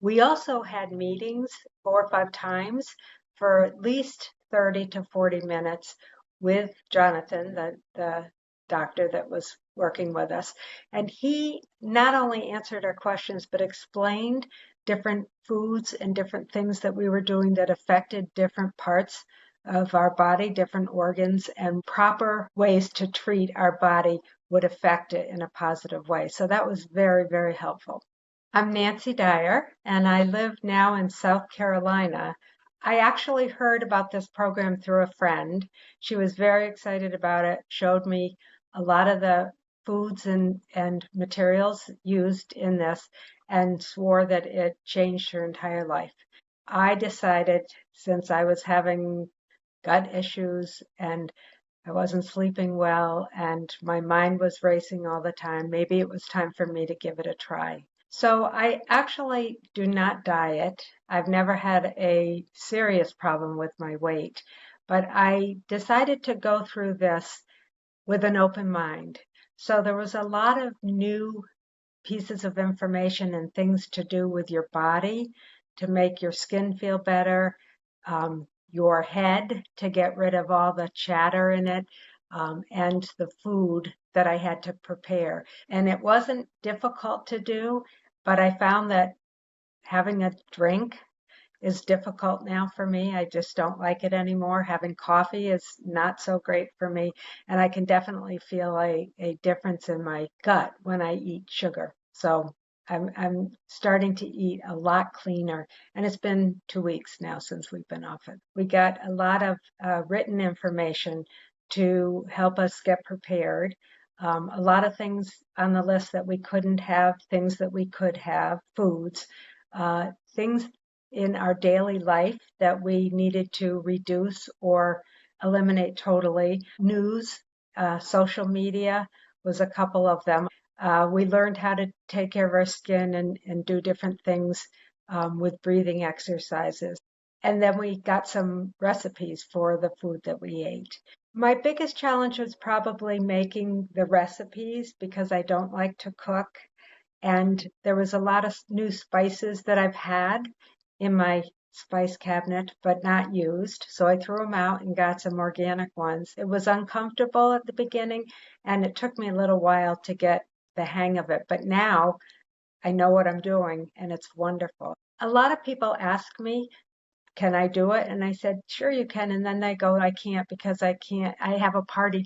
We also had meetings 4 or 5 times for at least 30 to 40 minutes with Jonathan, the doctor that was working with us. And he not only answered our questions, but explained different foods and different things that we were doing that affected different parts of our body, different organs, and proper ways to treat our body would affect it in a positive way. So that was very, very helpful. I'm Nancy Dyer, and I live now in South Carolina. I actually heard about this program through a friend. She was very excited about it, showed me a lot of the foods and materials used in this, and swore that it changed her entire life. I decided, since I was having gut issues and I wasn't sleeping well and my mind was racing all the time, maybe it was time for me to give it a try. So I actually do not diet. I've never had a serious problem with my weight, but I decided to go through this with an open mind. So there was a lot of new pieces of information and things to do with your body to make your skin feel better, your head to get rid of all the chatter in it, and the food that I had to prepare. And it wasn't difficult to do, but I found that having a drink is difficult now for me. I just don't like it anymore. Having coffee is not so great for me. And I can definitely feel a difference in my gut when I eat sugar. So I'm starting to eat a lot cleaner. And it's been 2 weeks now since we've been off it. We got a lot of written information to help us get prepared. A lot of things on the list that we couldn't have, things that we could have, foods, things in our daily life that we needed to reduce or eliminate totally. News, social media was a couple of them. We learned how to take care of our skin and do different things with breathing exercises. And then we got some recipes for the food that we ate. My biggest challenge was probably making the recipes because I don't like to cook. And there was a lot of new spices that I've had in my spice cabinet, but not used. So I threw them out and got some organic ones. It was uncomfortable at the beginning, and it took me a little while to get the hang of it. But now I know what I'm doing, and it's wonderful. A lot of people ask me, can I do it? And I said, sure you can. And then they go, I can't because I have a party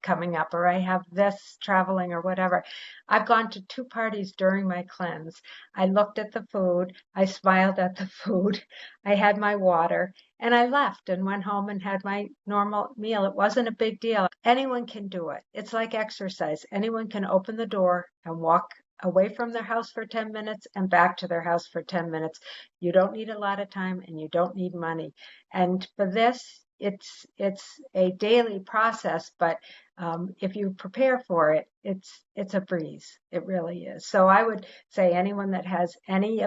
coming up, or I have this traveling, or whatever. I've gone to 2 parties during my cleanse. I looked at the food, I smiled at the food, I had my water, and I left and went home and had my normal meal. It wasn't a big deal. Anyone can do it. It's like exercise. Anyone can open the door and walk away from their house for 10 minutes and back to their house for 10 minutes. You don't need a lot of time and you don't need money. And for this, it's a daily process, but if you prepare for it, it's a breeze. It really is. So I would say anyone that has any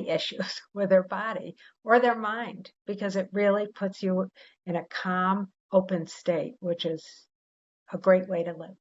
issues with their body or their mind, because it really puts you in a calm, open state, which is a great way to live.